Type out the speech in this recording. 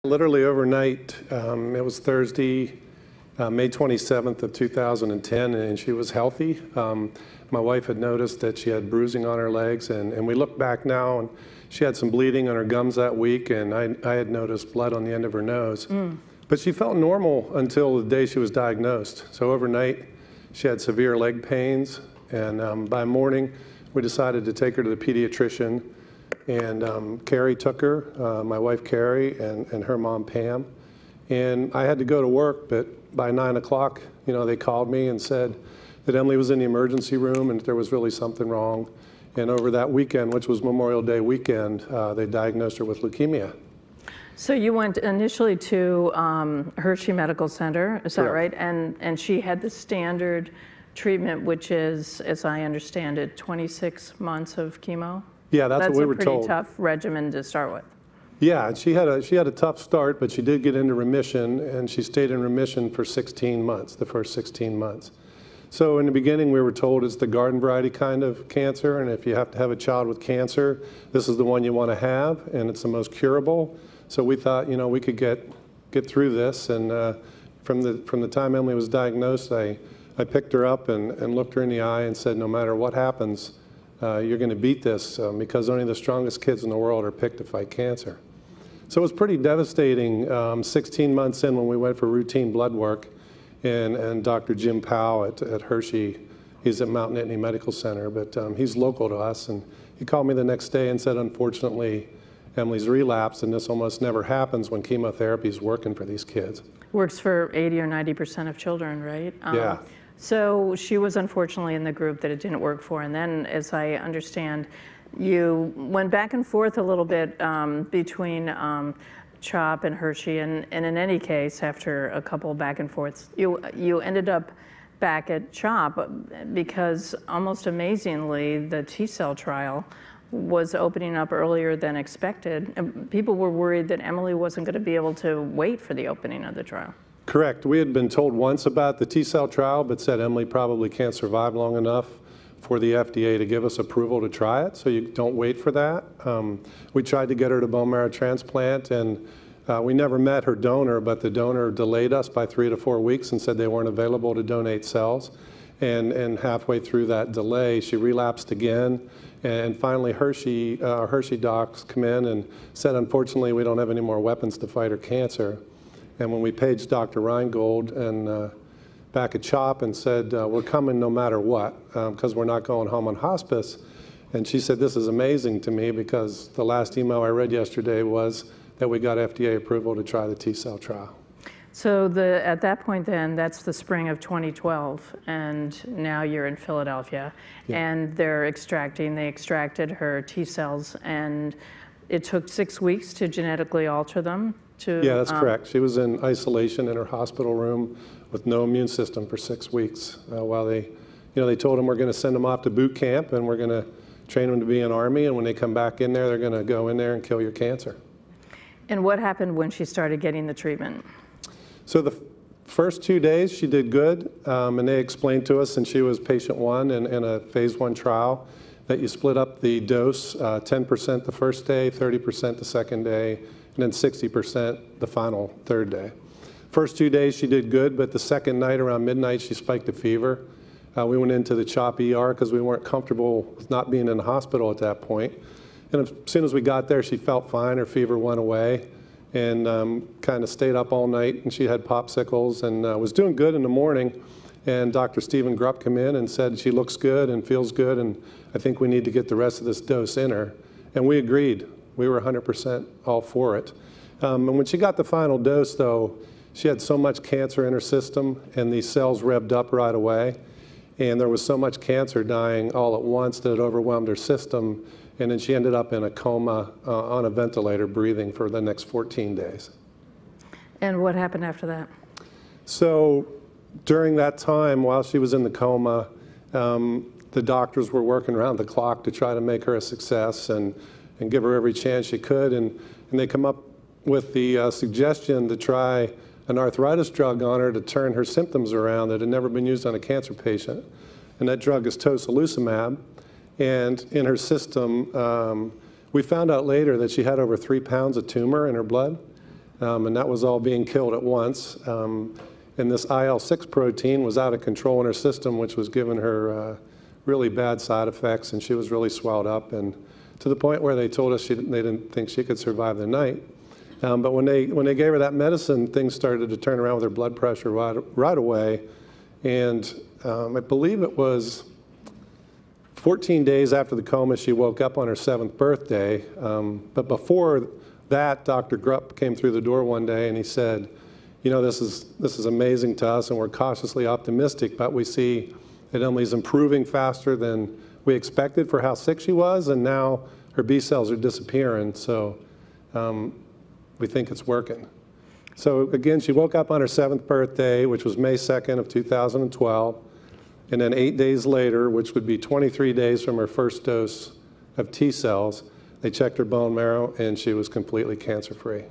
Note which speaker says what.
Speaker 1: Literally overnight, it was Thursday, May 27th of 2010, and she was healthy. My wife had noticed that she had bruising on her legs, and we look back now, and she had some bleeding on her gums that week, and I had noticed blood on the end of her nose. But she felt normal until the day she was diagnosed. So overnight, she had severe leg pains, and by morning, we decided to take her to the pediatrician. And Carrie took her, my wife Carrie, and her mom Pam. And I had to go to work, but by 9 o'clock, they called me and said that Emily was in the emergency room and there was really something wrong. And over that weekend, which was Memorial Day weekend, they diagnosed her with leukemia.
Speaker 2: So you went initially to Hershey Medical Center, is that right?
Speaker 1: Correct.
Speaker 2: And she had the standard treatment, which is, as I understand it, 26 months of chemo?
Speaker 1: Yeah, that's what we were told.
Speaker 2: That's a pretty tough regimen to start with.
Speaker 1: Yeah, she had a tough start, but she did get into remission, and she stayed in remission for 16 months, the first 16 months. So in the beginning, we were told it's the garden variety kind of cancer, and if you have to have a child with cancer, this is the one you want to have, and it's the most curable. So we thought, we could get through this, and from the time Emily was diagnosed, I picked her up and looked her in the eye and said, no matter what happens, you're going to beat this because only the strongest kids in the world are picked to fight cancer. So it was pretty devastating 16 months in when we went for routine blood work, and Dr. Jim Powell at Hershey, he's at Mount Nittany Medical Center, but he's local to us, and he called me the next day and said, unfortunately, Emily's relapsed, and this almost never happens when chemotherapy is working for these kids.
Speaker 2: Works for 80 or 90% of children, right?
Speaker 1: Yeah.
Speaker 2: So she was unfortunately in the group that it didn't work for, and then, as I understand, you went back and forth a little bit between CHOP and Hershey, and in any case, after a couple back and forths, you ended up back at CHOP because, almost amazingly, the T-cell trial was opening up earlier than expected, and people were worried that Emily wasn't going to be able to wait for the opening of the trial.
Speaker 1: Correct. We had been told once about the T-cell trial, but said Emily probably can't survive long enough for the FDA to give us approval to try it, so you don't wait for that. We tried to get her to bone marrow transplant, and we never met her donor, but the donor delayed us by 3 to 4 weeks and said they weren't available to donate cells. And halfway through that delay, she relapsed again. And finally, Hershey docs come in and said, unfortunately, we don't have any more weapons to fight her cancer. And when we paged Dr. Reingold and back at CHOP and said, we're coming no matter what, because we're not going home on hospice. And she said, this is amazing to me because the last email I read yesterday was that we got FDA approval to try the T-cell trial.
Speaker 2: So at that point then, that's the spring of 2012, and now you're in Philadelphia, and they extracted her T-cells, and it took 6 weeks to genetically alter them.
Speaker 1: Yeah, that's correct. She was in isolation in her hospital room with no immune system for 6 weeks while they told them we're going to send them off to boot camp and we're going to train them to be an Army, and when they come back in there, they're going to go in there and kill your cancer.
Speaker 2: And what happened when she started getting the treatment?
Speaker 1: So the first 2 days she did good, and they explained to us, since she was patient 1 in a phase 1 trial, that you split up the dose 10% the first day, 30% the second day, and then 60% the final third day. First 2 days she did good, but the second night around midnight she spiked a fever. We went into the CHOP ER because we weren't comfortable with not being in the hospital at that point. And as soon as we got there, she felt fine, her fever went away, and kind of stayed up all night, and she had popsicles and was doing good in the morning. And Dr. Stephen Grupp came in and said she looks good and feels good, and I think we need to get the rest of this dose in her. And we agreed. We were 100% all for it. And when she got the final dose, though, she had so much cancer in her system, and these cells revved up right away. And there was so much cancer dying all at once that it overwhelmed her system. And then she ended up in a coma on a ventilator breathing for the next 14 days.
Speaker 2: And what happened after that?
Speaker 1: So during that time, while she was in the coma, the doctors were working around the clock to try to make her a success and give her every chance she could. And they come up with the suggestion to try an arthritis drug on her to turn her symptoms around that had never been used on a cancer patient. And that drug is tocilizumab. And in her system, we found out later that she had over 3 pounds of tumor in her blood. and that was all being killed at once. And this IL-6 protein was out of control in her system, which was giving her really bad side effects, and she was really swelled up, and to the point where they told us they didn't think she could survive the night. But when they gave her that medicine, things started to turn around with her blood pressure right away. And I believe it was 14 days after the coma, she woke up on her 7th birthday. But before that, Dr. Grupp came through the door one day and he said, you know, this is amazing to us and we're cautiously optimistic, but we see that Emily's improving faster than we expected for how sick she was, and now her B cells are disappearing. So we think it's working. So again, she woke up on her 7th birthday, which was May 2nd of 2012. And then 8 days later, which would be 23 days from her first dose of T cells, they checked her bone marrow and she was completely cancer-free.